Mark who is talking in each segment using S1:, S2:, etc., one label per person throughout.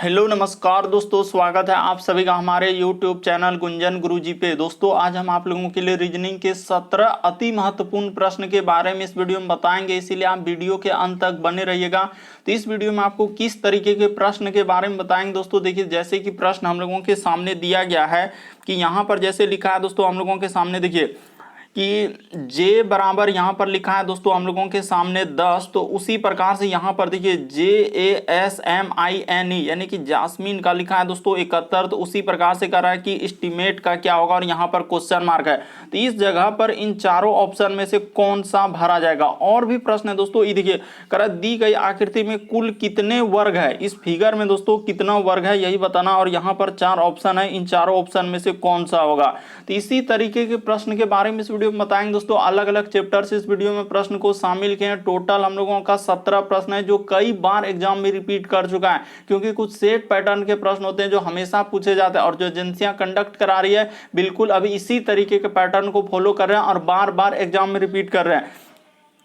S1: Hello नमस्कार दोस्तों, स्वागत है आप सभी का हमारे YouTube चैनल गुंजन गुरुजी पे। दोस्तों आज हम आप लोगों के लिए रीजनिंग के 17 अति महत्वपूर्ण प्रश्न के बारे में इस वीडियो में बताएंगे, इसीलिए आप वीडियो के अंत तक बने रहिएगा। तो इस वीडियो में आपको किस तरीके के प्रश्न के बारे में बताएंगे दोस्तों। देखिए जैसे कि प्रश्न हम लोगों के सामने दिया गया है कि यहाँ पर जैसे लिखा है दोस्तों हम लोगों के सामने, देखिए कि J बराबर यहाँ पर लिखा है दोस्तों हम लोगों के सामने 10, तो उसी प्रकार से यहाँ पर देखिए JASMINE यानी कि जास्मीन का लिखा है दोस्तों 71, तो उसी प्रकार से कह रहा है कि एस्टीमेट का क्या होगा और यहाँ पर क्वेश्चन मार्क है। तो इस जगह पर इन चारों ऑप्शन में से कौन सा भरा जाएगा। और भी प्रश्न है दोस्तों, ये देखिए कह रहा है दी गई आकृति में कुल कितने वर्ग है, इस फिगर में दोस्तों कितना वर्ग है यही बताना, और यहाँ पर 4 ऑप्शन है, इन चारों ऑप्शन में से कौन सा होगा। तो इसी तरीके के प्रश्न के बारे में इस वीडियो में बताएंगे दोस्तों। अलग अलग चैप्टर से इस वीडियो में प्रश्न को शामिल किए हैं। टोटल हम लोगों का 17 प्रश्न है जो कई बार एग्जाम में रिपीट कर चुका है, क्योंकि कुछ सेट पैटर्न के प्रश्न होते हैं जो हमेशा पूछे जाते हैं, और जो एजेंसियां कंडक्ट करा रही है बिल्कुल अभी इसी तरीके के पैटर्न को फॉलो कर रहे हैं और बार बार एग्जाम में रिपीट कर रहे हैं।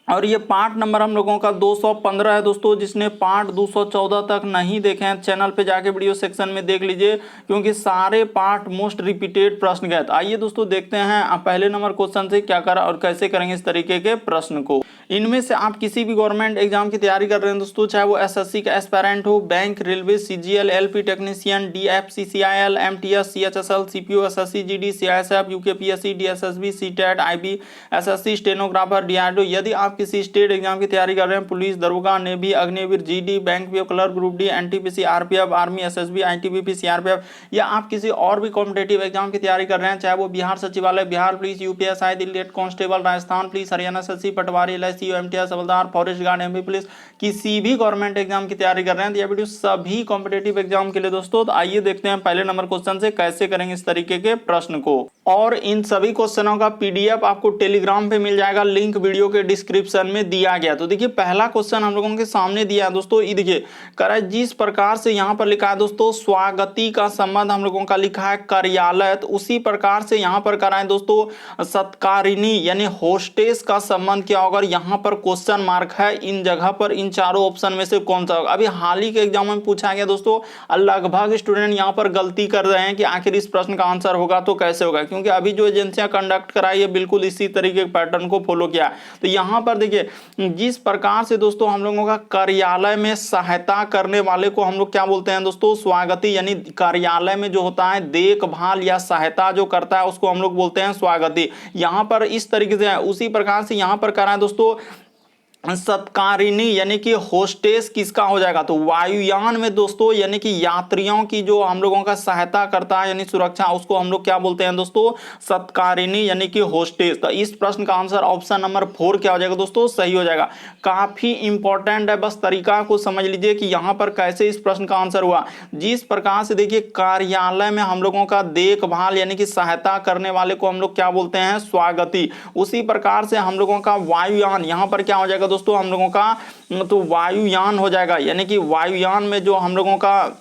S1: और ये पार्ट नंबर हम लोगों का 215 है दोस्तों। जिसने पार्ट 214 तक नहीं देखे हैं चैनल पे जाके वीडियो सेक्शन में देख लीजिए, क्योंकि सारे पार्ट मोस्ट रिपीटेड प्रश्न गए। आइए दोस्तों देखते हैं आप पहले नंबर क्वेश्चन से क्या करा और कैसे करेंगे इस तरीके के प्रश्न को। इनमें से आप किसी भी गवर्नमेंट एग्जाम की तैयारी कर रहे हैं दोस्तों, चाहे वो SSC का एस्पायरेंट हो, bank, railway, CGL, LP technician, DF, CCIL, MTS, CHSL, CPO, SSC, GD, CISF, UKPSC, DSSB, CTET, IB, SSC, stenographer, DRDO। यदि आप किसी स्टेट एग्जाम की तैयारी कर रहे हैं, पुलिस, दरोगा, navy, Agniveer, GD, bank PO clerk, group D, NTPC, RPF, army, SSB, ITBP, CRPF, या आप किसी और भी कॉम्पिटेटिव एग्जाम की तैयारी कर रहे हैं, चाहे वो बिहार सचिवालय, Bihar police, UPSI, Delhi constable, Rajasthan police, Haryana SSC, पटवारी, LIC, MTS, हवलदार, फॉरेस्ट गार्ड, MP पुलिस, किसी भी गवर्नमेंट एग्जाम की तैयारी कर रहे हैं, तो यह वीडियो सभी कॉम्पिटेटिव एग्जाम के लिए दोस्तों। तो आइए देखते हैं पहले नंबर क्वेश्चन से कैसे करेंगे इस तरीके के प्रश्न को। और इन सभी क्वेश्चनों का PDF आपको टेलीग्राम पे मिल जाएगा, लिंक वीडियो के डिस्क्रिप्शन में दिया गया। तो देखिए पहला क्वेश्चन हम लोगों के सामने दिया है दोस्तों, ये देखिए कह रहा है जिस प्रकार से यहाँ पर लिखा है दोस्तों स्वागती का संबंध हम लोगों का लिखा है कार्यालय, तो उसी प्रकार से यहाँ पर कह रहा है दोस्तों सत्कारिणी यानी होस्टेस का संबंध क्या होगा। यहाँ पर क्वेश्चन मार्क है, इन जगह पर इन चारों ऑप्शन में से कौन सा होगा। अभी हाल ही के एग्जाम में पूछा गया दोस्तों, लगभग स्टूडेंट यहाँ पर गलती कर रहे हैं कि आखिर इस प्रश्न का आंसर होगा तो कैसे होगा, क्योंकि अभी जो एजेंसियां कंडक्ट कराई है बिल्कुल इसी तरीके के पैटर्न को फॉलो किया। तो यहाँ पर देखिए जिस प्रकार से दोस्तों हम लोगों का कार्यालय में सहायता करने वाले को हम लोग क्या बोलते हैं दोस्तों, स्वागती, यानी कार्यालय में जो होता है देखभाल या सहायता जो करता है उसको हम लोग बोलते हैं स्वागती। यहाँ पर इस तरीके से है, उसी प्रकार से यहाँ पर करा है दोस्तों सत्कारिणी यानी कि होस्टेस किसका हो जाएगा, तो वायुयान में दोस्तों यानी कि यात्रियों की जो हम लोगों का सहायता करता है यानी सुरक्षा, उसको हम लोग क्या बोलते हैं दोस्तों, सत्कारिणी यानी कि होस्टेस। तो इस प्रश्न का आंसर ऑप्शन नंबर 4 क्या हो जाएगा दोस्तों, सही हो जाएगा। काफी इंपॉर्टेंट है, बस तरीका को समझ लीजिए कि यहाँ पर कैसे इस प्रश्न का आंसर हुआ। जिस प्रकार से देखिए कार्यालय में हम लोगों का देखभाल यानी कि सहायता करने वाले को हम लोग क्या बोलते हैं, स्वागती, उसी प्रकार से हम लोगों का वायुयान यहाँ पर क्या हो जाएगा दोस्तों हम लोगों का, तो वायुयान हो जाएगा, यानी कि वायुयान में जो हम लोगों का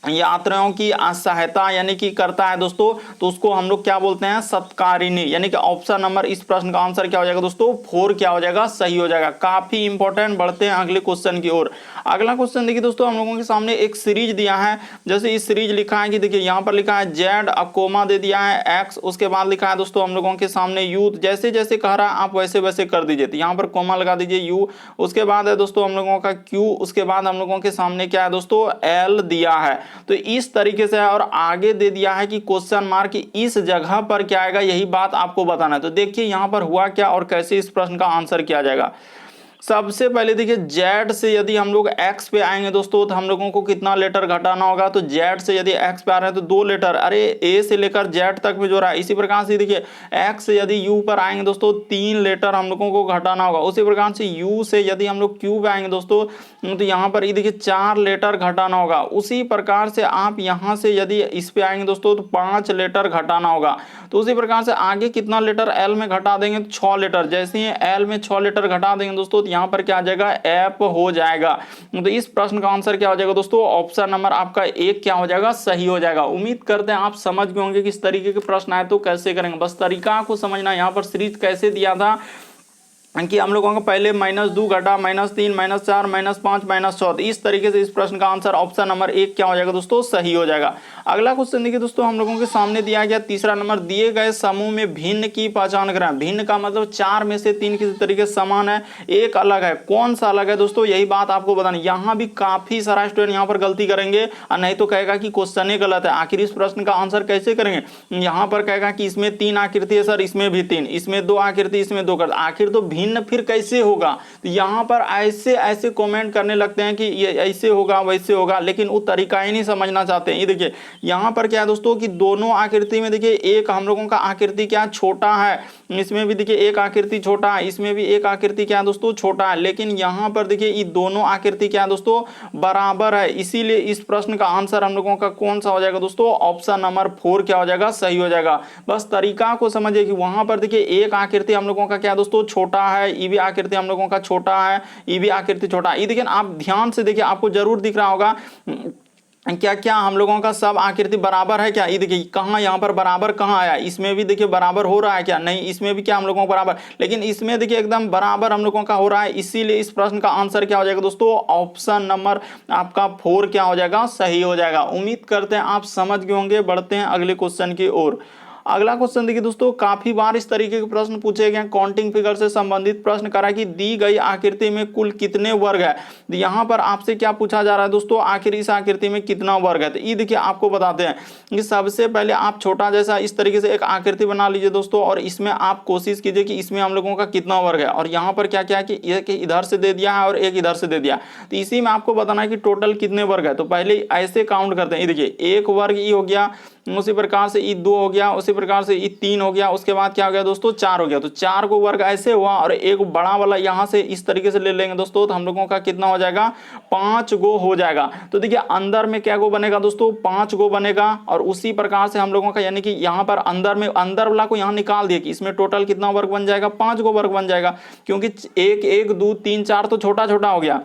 S1: यात्रियों की सहायता यानी कि करता है दोस्तों, तो उसको हम लोग क्या बोलते हैं, सत्कारिणी। यानी कि ऑप्शन नंबर इस प्रश्न का आंसर क्या हो जाएगा दोस्तों, 4 क्या हो जाएगा, सही हो जाएगा। काफी इंपॉर्टेंट। बढ़ते हैं अगले क्वेश्चन की ओर। अगला क्वेश्चन देखिए दोस्तों हम लोगों के सामने एक सीरीज दिया है, जैसे इस सीरीज लिखा है कि देखिए यहाँ पर लिखा है Z, अब कोमा दे दिया है X, उसके बाद लिखा है दोस्तों हम लोगों के सामने यूथ, जैसे जैसे कह रहा है आप वैसे वैसे कर दीजिए। तो यहाँ पर कोमा लगा दीजिए U, उसके बाद है दोस्तों हम लोगों का Q, उसके बाद हम लोगों के सामने क्या है दोस्तों L दिया है। तो इस तरीके से है, और आगे दे दिया है कि क्वेश्चन मार्क इस जगह पर क्या आएगा, यही बात आपको बताना है। तो देखिए यहाँ पर हुआ क्या और कैसे इस प्रश्न का आंसर किया जाएगा। सबसे पहले देखिए Z से यदि हम लोग X पे आएंगे दोस्तों, तो हम लोगों को कितना लेटर घटाना होगा, तो Z से यदि X पे आ रहे हैं तो 2 लेटर, अरे A से लेकर Z तक में जो रहा है। इसी प्रकार से देखिए X से यदि U पर आएंगे दोस्तों 3 लेटर हम लोगों को घटाना होगा। उसी प्रकार से U से यदि हम लोग Q पे आएंगे दोस्तों, तो यहाँ पर ये देखिए 4 लेटर घटाना होगा। उसी प्रकार से आप यहाँ से यदि इस पे आएंगे दोस्तों तो 5 लेटर घटाना होगा। तो उसी प्रकार से आगे कितना लेटर L में घटा देंगे, तो 6 लेटर। जैसे ही L में 6 लेटर घटा देंगे दोस्तों, यहाँ पर क्या आ जाएगा, ऐप हो जाएगा। तो इस प्रश्न का आंसर क्या हो जाएगा दोस्तों, ऑप्शन नंबर आपका 1 क्या हो जाएगा, सही हो जाएगा। उम्मीद करते हैं आप समझ गए होंगे किस तरीके के प्रश्न आए तो कैसे करेंगे, बस तरीका को समझना। यहाँ पर सीरीज कैसे दिया था कि हम लोगों का पहले -2 घटा -3 -4 -5 -6, तो इस तरीके से इस प्रश्न का आंसर ऑप्शन नंबर 1 क्या हो जाएगा दोस्तों, सही हो जाएगा। अगला क्वेश्चन देखिए दोस्तों, हम लोगों के सामने दिया गया तीसरा नंबर, दिए गए समूह में भिन्न की पहचान करें। भिन्न का मतलब 4 में से 3 किसी तरीके से समान है, एक अलग है, कौन सा अलग है दोस्तों, यही बात आपको बतानी। यहाँ भी काफी सारा स्टूडेंट यहाँ पर गलती करेंगे और नहीं तो कहेगा कि क्वेश्चन ही गलत है। आखिर इस प्रश्न का आंसर कैसे करेंगे, यहाँ पर कहेगा कि इसमें 3 आकृति है सर, इसमें भी 3, इसमें 2 आकृति, इसमें 2 कर, आखिर तो भिन्न फिर कैसे होगा। तो यहाँ पर ऐसे ऐसे कमेंट करने लगते हैं कि ये ऐसे होगा वैसे होगा, लेकिन वो तरीका ही नहीं समझना चाहते हैं। ये देखिए यहाँ पर क्या है दोस्तों कि दोनों आकृति में देखिए एक हम लोगों का आकृति क्या छोटा है, इसमें भी देखिए एक आकृति छोटा है, इसमें भी एक आकृति क्या है दोस्तों छोटा है, लेकिन यहाँ पर देखिए ये दोनों आकृति क्या है दोस्तों बराबर है। इसीलिए इस प्रश्न का आंसर हम लोगों का कौन सा हो जाएगा दोस्तों, ऑप्शन नंबर 4 क्या हो जाएगा, सही हो जाएगा। बस तरीका को समझिए कि वहां पर देखिए एक आकृति हम लोगों का क्या दोस्तों छोटा है, ये भी आकृति हम लोगों का छोटा है, ये भी आकृति छोटा है। ये देखिए आप ध्यान से देखिए, आपको जरूर दिख रहा होगा क्या क्या हम लोगों का सब आकृति बराबर है क्या। ये देखिए कहाँ यहाँ पर बराबर कहाँ आया, इसमें भी देखिए बराबर हो रहा है क्या, नहीं इसमें भी क्या हम लोगों को बराबर, लेकिन इसमें देखिए एकदम बराबर हम लोगों का हो रहा है। इसीलिए इस प्रश्न का आंसर क्या हो जाएगा दोस्तों, ऑप्शन नंबर आपका 4 क्या हो जाएगा, सही हो जाएगा। उम्मीद करते हैं आप समझ गए होंगे। बढ़ते हैं अगले क्वेश्चन की ओर। अगला क्वेश्चन देखिए दोस्तों, काफी बार इस तरीके के प्रश्न पूछे गए, काउंटिंग फिगर से संबंधित प्रश्न करा कि दी गई आकृति में कुल कितने वर्ग है। यहाँ पर आपसे क्या पूछा जा रहा है दोस्तों, आखिर इस आकृति में कितना वर्ग है। तो ये देखिए आपको बताते हैं कि सबसे पहले आप छोटा जैसा इस तरीके से एक आकृति बना लीजिए दोस्तों, और इसमें आप कोशिश कीजिए कि इसमें हम लोगों का कितना वर्ग है। और यहाँ पर क्या क्या है कि एक इधर से दे दिया है और एक इधर से दे दिया, तो इसी में आपको बताना है कि टोटल कितने वर्ग है। तो पहले ऐसे काउंट करते हैं, ये देखिए एक वर्ग ये हो गया, उसी प्रकार से ई 2 हो गया, उसी प्रकार से ई 3 हो गया, उसके बाद क्या हो गया दोस्तों 4 हो गया। तो 4 को वर्ग ऐसे हुआ, और एक बड़ा वाला यहाँ से इस तरीके से ले लेंगे दोस्तों, तो हम लोगों का कितना हो जाएगा 5 गो हो जाएगा। तो देखिए अंदर में क्या गो बनेगा दोस्तों 5 गो बनेगा, और उसी प्रकार से हम लोगों का यानी कि यहाँ पर अंदर में अंदर वाला को यहाँ निकाल दिए कि इसमें टोटल कितना वर्ग बन जाएगा, 5 गो वर्ग बन जाएगा, क्योंकि 1 1 2 3 4 तो छोटा छोटा हो गया।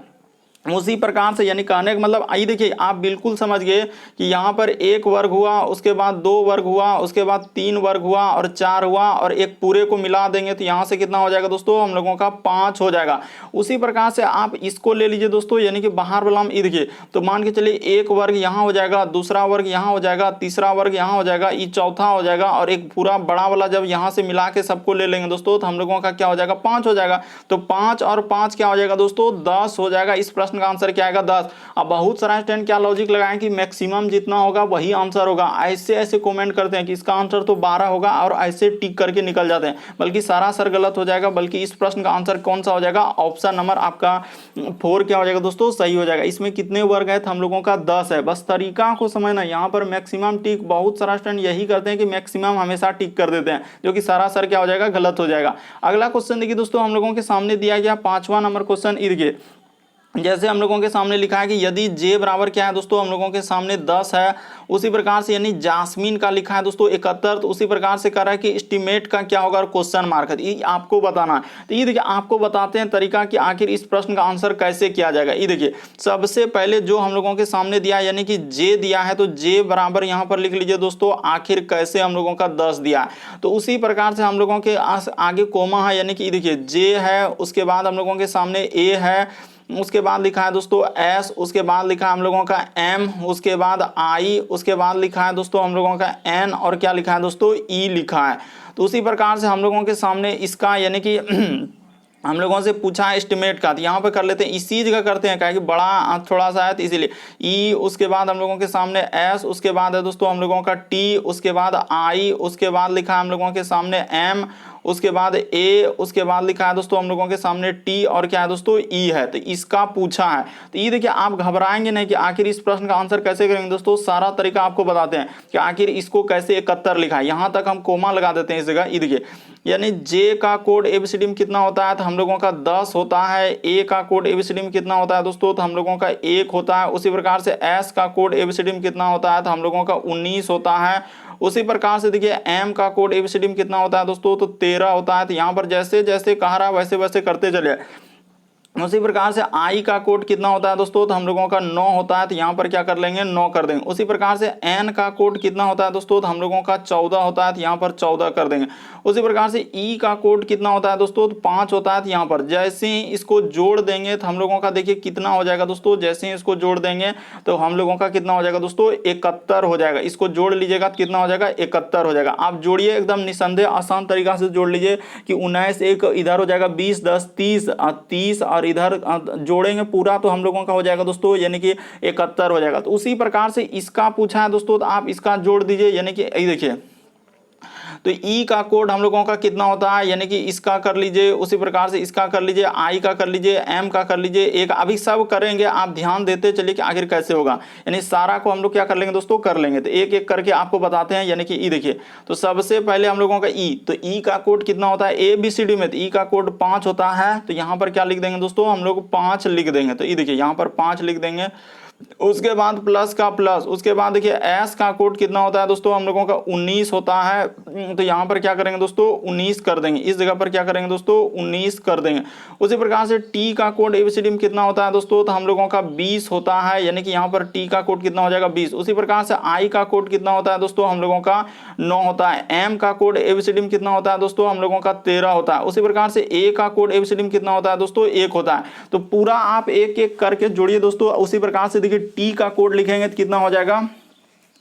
S1: उसी प्रकार से यानी कहने का मतलब आई देखिए आप बिल्कुल समझ गए कि यहाँ पर 1 वर्ग हुआ, उसके बाद 2 वर्ग हुआ, उसके बाद 3 वर्ग हुआ और 4 हुआ, और एक पूरे को मिला देंगे तो यहाँ से कितना हो जाएगा दोस्तों हम लोगों का 5 हो जाएगा। उसी प्रकार से आप इसको ले लीजिए दोस्तों, यानी कि बाहर वाला में देखिए, तो मान के चलिए 1 वर्ग यहाँ हो जाएगा, दूसरा वर्ग यहाँ हो जाएगा, तीसरा वर्ग यहाँ हो जाएगा, ये चौथा हो जाएगा, और एक पूरा बड़ा वाला जब यहाँ से मिला के सबको ले लेंगे दोस्तों तो हम लोगों का क्या हो जाएगा 5 हो जाएगा। तो 5 और 5 क्या हो जाएगा दोस्तों 10 हो जाएगा। इस प्रश्न का आंसर क्या आएगा 10। अब बहुत सारा स्टूडेंट क्या लॉजिक लगाएं कि मैक्सिमम जितना होगा वही आंसर होगा, ऐसे ऐसे कमेंट करते हैं कि इसका आंसर तो 12 होगा और ऐसे टिक करके निकल जाते हैं, बल्कि सारा सर गलत हो जाएगा। बल्कि इस प्रश्न का आंसर कौन सा हो जाएगा, ऑप्शन नंबर आपका 4 क्या हो जाएगा दोस्तों सही हो जाएगा। इसमें कितने वर्ग है, हम लोगों का 10 है। बस तरीका को समझना, यहाँ पर मैक्सिमम टिक बहुत सारा स्टूडेंट यही करते हैं कि मैक्सिमम हमेशा टिक कर देते हैं, जो कि सारा सर क्या हो जाएगा गलत हो जाएगा। अगला क्वेश्चन देखिए दोस्तों, हम लोगों के सामने दिया गया 5वां नंबर क्वेश्चन। इर्गे जैसे हम लोगों के सामने लिखा है कि यदि जे बराबर क्या है दोस्तों हम लोगों के सामने 10 है, उसी प्रकार से यानी जास्मीन का लिखा है दोस्तों 71, तो उसी प्रकार से कह रहा है कि एस्टीमेट का क्या होगा और क्वेश्चन मार्क है, ये आपको बताना है। तो ये देखिए आपको बताते हैं तरीका कि आखिर इस प्रश्न का आंसर कैसे किया जाएगा। ये देखिए सबसे पहले जो हम लोगों के सामने दिया है यानी कि जे दिया है, तो जे बराबर यहाँ पर लिख लीजिए दोस्तों आखिर कैसे हम लोगों का 10 दिया है। तो उसी प्रकार से हम लोगों के आगे कोमा है, यानी कि देखिए जे है, उसके बाद हम लोगों के सामने ए है, उसके बाद लिखा है दोस्तों एस, उसके बाद लिखा है हम लोगों का एम, उसके बाद आई, उसके बाद लिखा है दोस्तों हम लोगों का एन, और क्या लिखा है दोस्तों ई लिखा है। तो उसी प्रकार से हम लोगों के सामने इसका यानी कि हम लोगों से पूछा है एस्टिमेट का, तो यहाँ पे कर लेते हैं इसी जगह करते हैं, क्या कि बड़ा थोड़ा सा है तो इसीलिए ई, उसके बाद हम लोगों के सामने एस, उसके बाद है दोस्तों हम लोगों का टी, उसके बाद आई, उसके बाद लिखा है हम लोगों के सामने एम, उसके बाद ए, उसके बाद लिखा है दोस्तों हम लोगों के सामने टी, और क्या है दोस्तों ई है। तो इसका पूछा है, तो ये देखिए आप घबराएंगे नहीं कि आखिर इस प्रश्न का आंसर कैसे करेंगे दोस्तों, सारा तरीका आपको बताते हैं कि आखिर इसको कैसे 71 लिखा है। यहाँ तक हम कोमा लगा देते हैं इस जगह। ये देखिए यानी जे का कोड एबीसीडी में कितना होता है, तो हम लोगों का 10 होता है। ए का कोड एबीसीडी में कितना होता है दोस्तों, तो हम लोगों का 1 होता है। उसी प्रकार से एस का कोड एबीसीडी में कितना होता है, तो हम लोगों का 19 होता है। उसी प्रकार से देखिए एम का कोड एबीसीडी में कितना होता है दोस्तों, तो 13 होता है। तो यहाँ पर जैसे जैसे कह रहा है वैसे वैसे करते चले। उसी प्रकार से आई का कोड कितना होता है दोस्तों, तो हम लोगों का 9 होता है, तो यहाँ पर क्या कर लेंगे 9 कर देंगे। उसी प्रकार से एन का कोड कितना होता है दोस्तों, तो हम लोगों का 14 होता है, तो यहाँ पर 14 कर देंगे। उसी प्रकार से ई का कोड कितना होता है दोस्तों, तो 5 होता है, तो यहाँ पर जैसे ही इसको जोड़ देंगे तो हम लोगों का देखिए कितना हो जाएगा दोस्तों, जैसे ही इसको जोड़ देंगे तो हम लोगों का कितना हो जाएगा दोस्तों 71 हो जाएगा। इसको जोड़ लीजिएगा तो कितना हो जाएगा 71 हो जाएगा। आप जोड़िए एकदम निसंदेह आसान तरीका से जोड़ लीजिए कि 19 एक इधर हो जाएगा 20 10 30 और इधर जोड़ेंगे पूरा तो हम लोगों का हो जाएगा दोस्तों यानी कि 71 हो जाएगा। तो उसी प्रकार से इसका पूछा है दोस्तों, तो आप इसका जोड़ दीजिए यानी कि देखिए तो ई का कोड हम लोगों का कितना होता है, यानी कि इसका कर लीजिए, उसी प्रकार से इसका कर लीजिए, आई का कर लीजिए, एम का कर लीजिए। एक अभी सब करेंगे, आप ध्यान देते चलिए कि आखिर कैसे होगा, यानी सारा को हम लोग क्या कर लेंगे दोस्तों कर लेंगे। तो एक एक करके आपको बताते हैं। यानी कि ई देखिए, तो सबसे पहले हम लोगों का ई, तो ई का कोड कितना होता है ए बी सी डी में, तो ई का कोड 5 होता है। तो यहाँ पर क्या लिख देंगे दोस्तों, हम लोग 5 लिख देंगे। तो ई देखिए यहाँ पर 5 लिख देंगे। उसके बाद प्लस का प्लस, उसके बाद देखिए एस का कोड कितना होता है दोस्तों, हम लोगों का 19 होता है। तो यहाँ पर क्या करेंगे दोस्तों 19 कर देंगे, इस जगह पर क्या करेंगे दोस्तों 19 कर देंगे। उसी प्रकार से टी का कोड एबीसीडी में कितना होता है दोस्तों, तो हम लोगों का 20 होता है, यानी कि यहाँ पर टी का कोड कितना हो जाएगा 20। उसी प्रकार से आई का कोड कितना होता है दोस्तों, हम लोगों का 9 होता है। एम का कोड एबीसीडी में कितना होता है दोस्तों, हम लोगों का 13 होता है। उसी प्रकार से ए का कोड एबीसीडी में कितना होता है दोस्तों 1 होता है। तो पूरा आप एक एक करके जोड़िए दोस्तों। उसी प्रकार से देखिए टी का कोड लिखेंगे तो कितना हो जाएगा,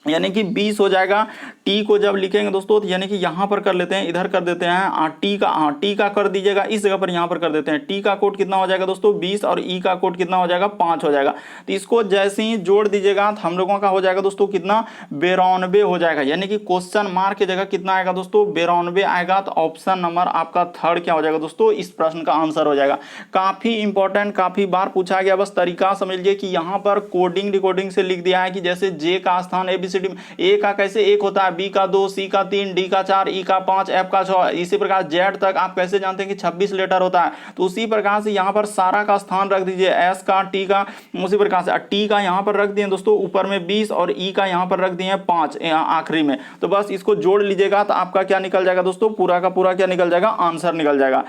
S1: यानी कि 20 हो जाएगा। टी को जब लिखेंगे दोस्तों तो यानी कि यहाँ पर कर लेते हैं, इधर कर देते हैं टी का कर दीजिएगा, इस जगह पर यहाँ पर कर देते हैं। टी का कोड कितना हो जाएगा दोस्तों 20 और ई का कोड कितना हो जाएगा 5 हो जाएगा। तो इसको जैसे ही जोड़ दीजिएगा तो हम लोगों का हो जाएगा दोस्तों कितना 92 हो जाएगा। यानी कि क्वेश्चन मार्क की जगह कितना आएगा दोस्तों 92 आएगा। तो ऑप्शन नंबर आपका थर्ड क्या हो जाएगा दोस्तों, इस प्रश्न का आंसर हो जाएगा। काफी इंपॉर्टेंट, काफी बार पूछा गया, बस तरीका समझ लीजिए कि यहाँ पर कोडिंग डिकोडिंग से लिख दिया है कि जैसे जे का स्थान एबीसीडी में ए का कैसे 1 होता है, बी का 2, सी का 3, डी का 4, ई का 5, एफ का 6, इसी प्रकार जेड तक आप कैसे जानते हैं कि 26 लेटर होता है। तो उसी प्रकार से यहाँ पर सारा का स्थान रख दीजिए, एस का, टी का, उसी प्रकार से टी का यहाँ पर रख दिए दोस्तों ऊपर में 20 और ई का यहाँ पर रख दिए 5 आखिरी में। तो बस इसको जोड़ लीजिएगा तो आपका क्या निकल जाएगा दोस्तों, पूरा का पूरा क्या निकल जाएगा, आंसर निकल जाएगा।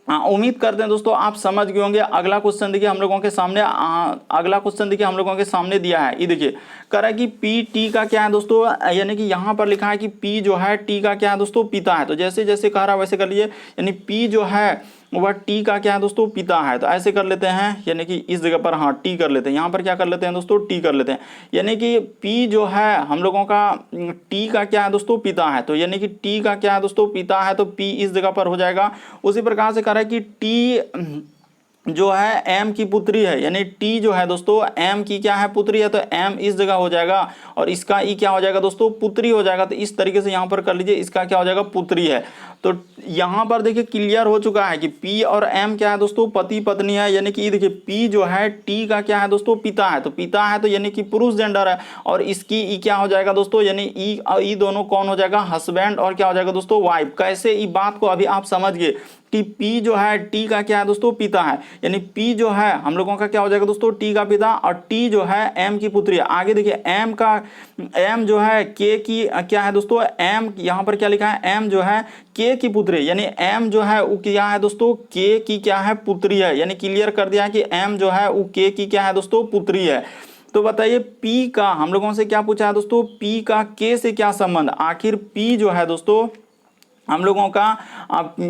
S1: उम्मीद करते हैं दोस्तों आप समझ गए होंगे। अगला क्वेश्चन देखिए हम लोगों के सामने, अगला क्वेश्चन देखिए हम लोगों के सामने दिया है। ये देखिए कह रहा है कि पी टी का क्या है दोस्तों, यानी कि यहाँ पर लिखा है कि पी जो है टी का क्या है दोस्तों पिता है। तो जैसे जैसे कह रहा है वैसे कर लीजिए, यानी पी जो है वह टी का क्या है दोस्तों पिता है। तो ऐसे कर लेते हैं, यानी कि इस जगह पर हाँ टी कर लेते हैं, यहाँ पर क्या कर लेते हैं दोस्तों टी कर लेते हैं। यानी कि पी जो है हम लोगों का टी का क्या है दोस्तों पिता है। तो यानी कि टी का क्या है दोस्तों पिता है, तो पी इस जगह पर हो जाएगा। उसी प्रकार से कह रहा है कि टी जो है एम की पुत्री है, यानी टी जो है दोस्तों एम की क्या है पुत्री है। तो एम इस जगह हो जाएगा और इसका ई क्या हो जाएगा दोस्तों पुत्री हो जाएगा। तो इस तरीके से यहाँ पर कर लीजिए, इसका क्या हो जाएगा पुत्री है। तो यहाँ पर देखिए क्लियर हो चुका है कि पी और एम क्या है दोस्तों पति पत्नी है। यानी कि देखिए पी जो है टी का क्या है दोस्तों पिता है। तो पिता है तो यानी कि पुरुष जेंडर है, और इसकी ई क्या हो जाएगा दोस्तों, यानी ई दोनों कौन हो जाएगा हस्बैंड और क्या हो जाएगा दोस्तों वाइफ। कैसे इस बात को अभी आप समझ गए कि पी जो है टी का क्या है दोस्तों पिता है, यानी पी जो है हम लोगों का क्या हो जाएगा दोस्तों टी का पिता, और टी जो है एम की पुत्री है। आगे देखिए एम जो है के की क्या है दोस्तों, एम यहाँ पर क्या लिखा है एम जो है के की पुत्री, यानी एम जो है वो क्या है दोस्तों के की क्या है पुत्री है। यानी क्लियर कर दिया है कि एम जो है वो के की क्या है दोस्तों पुत्री है। तो बताइए पी का हम लोगों से क्या पूछा है दोस्तों, पी का के से क्या संबंध। आखिर पी जो है दोस्तों हम लोगों का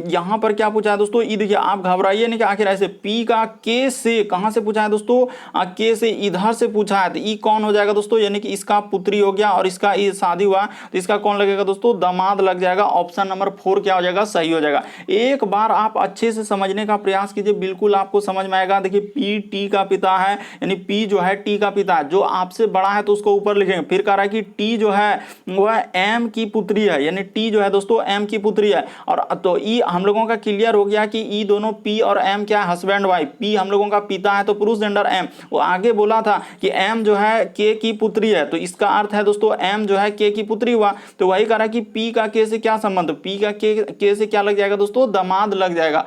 S1: यहाँ पर क्या पूछा है दोस्तों, ये देखिए आप घबराइए नहीं कि आखिर ऐसे पी का के से कहाँ से पूछा है दोस्तों, के से इधर से पूछा है। तो ई कौन हो जाएगा दोस्तों, यानी कि इसका पुत्री हो गया और इसका ये शादी हुआ तो इसका कौन लगेगा दोस्तों दामाद लग जाएगा। ऑप्शन नंबर 4 क्या हो जाएगा सही हो जाएगा। एक बार आप अच्छे से समझने का प्रयास कीजिए, बिल्कुल आपको समझ में आएगा। देखिए पी टी का पिता है, यानी पी जो है टी का पिता है, जो आपसे बड़ा है तो उसको ऊपर लिखेंगे। फिर कह रहा है कि टी जो है वह एम की पुत्री है, यानी टी जो है दोस्तों एम की पुत्री है। और तो ई हम लोगों का क्लियर हो गया कि ई दोनों पी और एम क्या है हस्बैंड वाइफ। पी हम लोगों का पिता है तो पुरुष जेंडर एम, वो आगे बोला था कि एम जो है के की पुत्री है, तो इसका अर्थ है दोस्तों एम जो है के की पुत्री हुआ। तो वही कह रहा है कि पी का के से क्या संबंध, पी का के से क्या लग जाएगा दोस्तों दामाद लग जाएगा।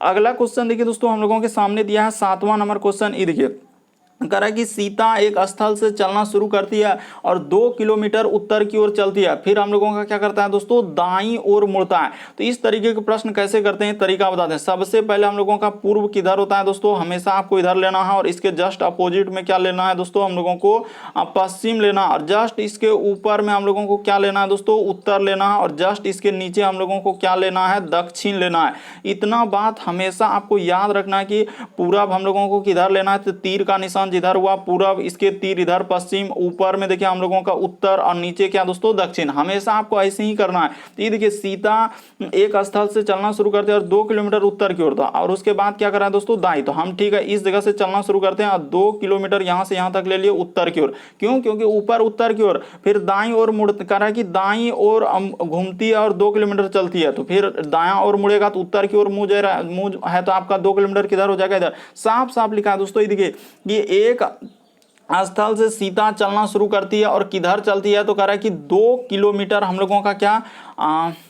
S1: अगला क्वेश्चन देखिए दोस्तों हम लोगों के सामने दिया है 7वां नंबर क्वेश्चन। ये देखिए कह रहा है कि सीता एक स्थल से चलना शुरू करती है और 2 किलोमीटर उत्तर की ओर चलती है, फिर हम लोगों का क्या करता है दोस्तों, दाईं ओर मुड़ता है। तो इस तरीके के प्रश्न कैसे करते हैं, तरीका बताते हैं। सबसे पहले हम लोगों का पूर्व किधर होता है दोस्तों, हमेशा आपको इधर लेना है, और इसके जस्ट अपोजिट में क्या लेना है दोस्तों, हम लोगों को पश्चिम लेना, और जस्ट इसके ऊपर में हम लोगों को क्या लेना है दोस्तों, उत्तर लेना है, और जस्ट इसके नीचे हम लोगों को क्या लेना है, दक्षिण लेना है। इतना बात हमेशा आपको याद रखना है कि पूरब हम लोगों को किधर लेना है, तो तीर का निशान जिधर हुआ पूरब, इसके तीर इधर पश्चिम, ऊपर में देखिए हम लोगों का उत्तर, और नीचे क्या दोस्तों, दक्षिण। हमेशा आपको ऐसे ही करना है। तो ये देखिए सीता एक स्थल से चलना शुरू करते हैं और 2 किलोमीटर उत्तर की ओर था, और उसके बाद क्या करा है दोस्तों, दाई। तो हम ठीक है इस जगह से चलना शुरू करते हैं और 2 किलोमीटर यहां से यहां तक ले लिए उत्तर की ओर। क्यों, क्योंकि ऊपर उत्तर की ओर, फिर दाई ओर मुड़ कर है कि दाई ओर घूमती है और 2 किलोमीटर चलती है, तो फिर दाया ओर मुड़ेगा तो उत्तर की ओर मुंह है, तो आपका 2 किलोमीटर किधर हो जाएगा, इधर। साफ साफ लिखा है दोस्तों, ये देखिए ये एक स्थल से सीता चलना शुरू करती है और किधर चलती है, तो कह रहा है कि 2 किलोमीटर हम लोगों का क्या